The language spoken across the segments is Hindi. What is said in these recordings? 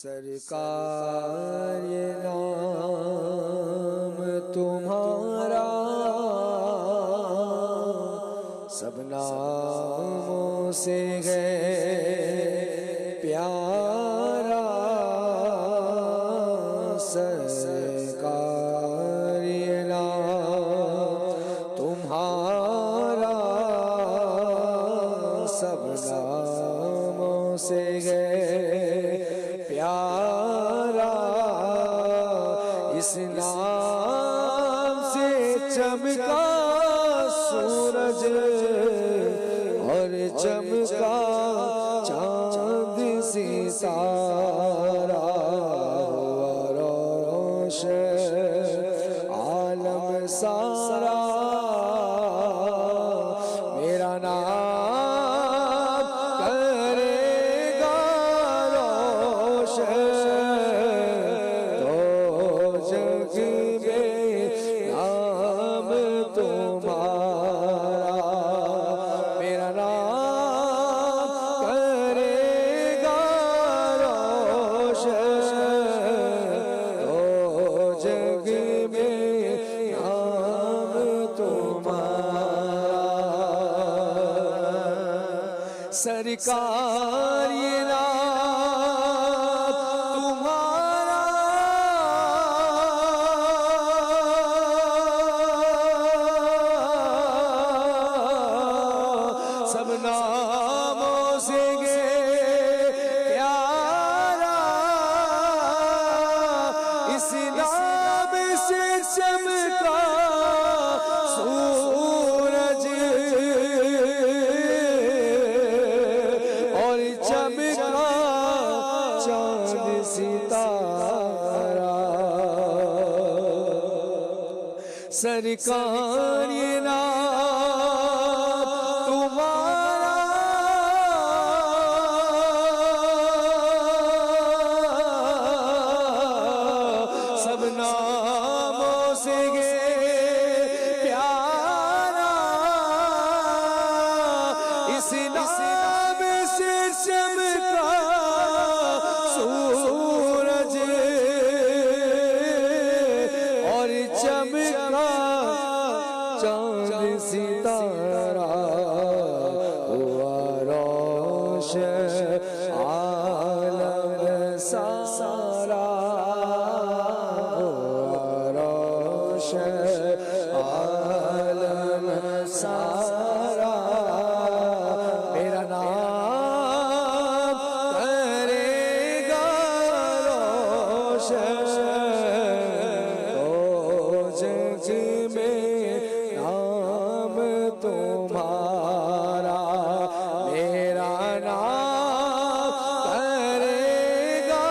सरकार ये नाम तुम्हारा सब नामों से है प्यारा। सरकार ये नाम तुम्हारा सब नामों से है प्यारा। इस नाम से चमका सूरज और चमका चांद सितारा। हुआ रोशन आलम सारा मेरा नाम करेगा रोशन। तो जग में नाम तुम्हारा मेरा नाम करेगा रोशन। तो जग में नाम तुम्हारा। सरकार ये नाम तुम्हारा सब नामों से गे प्यारा। इस नाम से चमका सूरज और चमका चांद सितारा। सरकार ये नाम तुम्हारा सब नामों से गे प्यारा। इस नाम से चमका सूरज और चमका चांद सितारा। हुआ रोशन आलम सारा। हुआ रोशन आलम सारा मेरा नाम करेगा रोशन। तो जग में नाम तुम्हारा मेरा नाम करेगा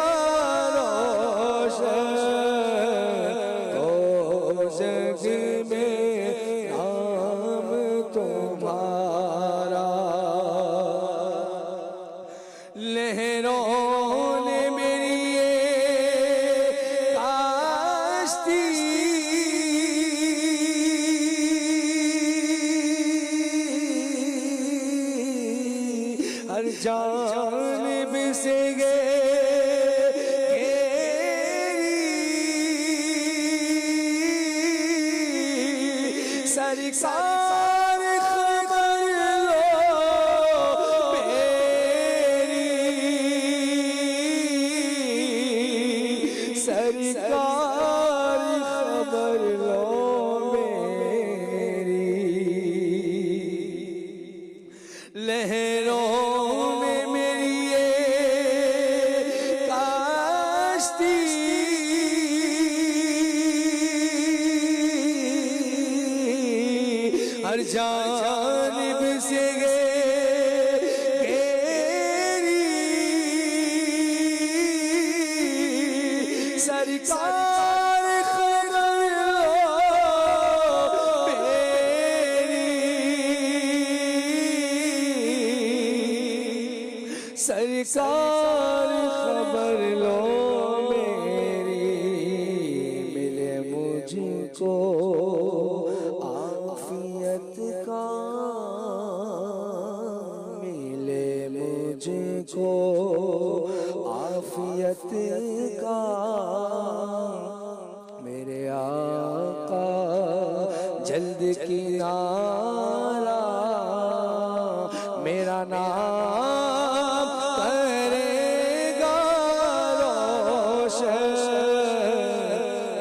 रोशन। तो जग में नाम तुम्हारा। लहरों ने मेरी ये काश्ती हर जानिब से घेरी। सरकार खबर लो मेरी। सरकार खबर लो मेरी। लहरों में मेरी ये काश्ती हर जानिब से घेरी। सरकार खबर लो मेरी। सरकार खबर लो मेरी। मिले मुझको आफियत का मिले मुझको आफियत का मेरे आका जल्द किनारा मेरा नाम करेगा रोशन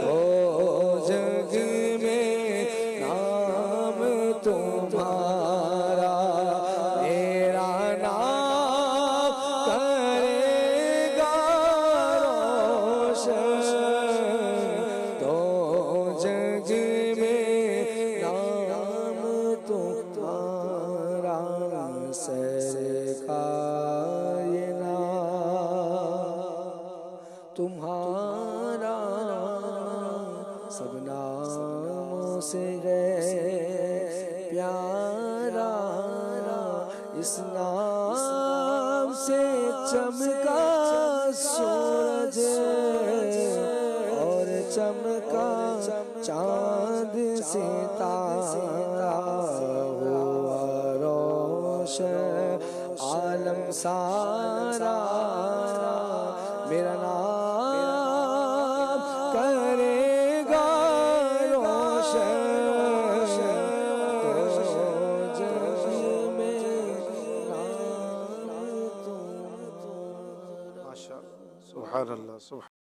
तो जग में नाम तुम्हारा मेरा नाम करेगा रोशन तो जग में नाम तुम्हारा सरकार ये नाम तुम्हारा सब नामों से है प्यारा इस नाम से चमका सूरज और चमका चांद सितारा हुआ रोशन आलम सारा मेरा नाम करेगा रोशन तो जग में नाम तुम्हारा। माशाअल्लाह, सुभान अल्लाह, सुभान।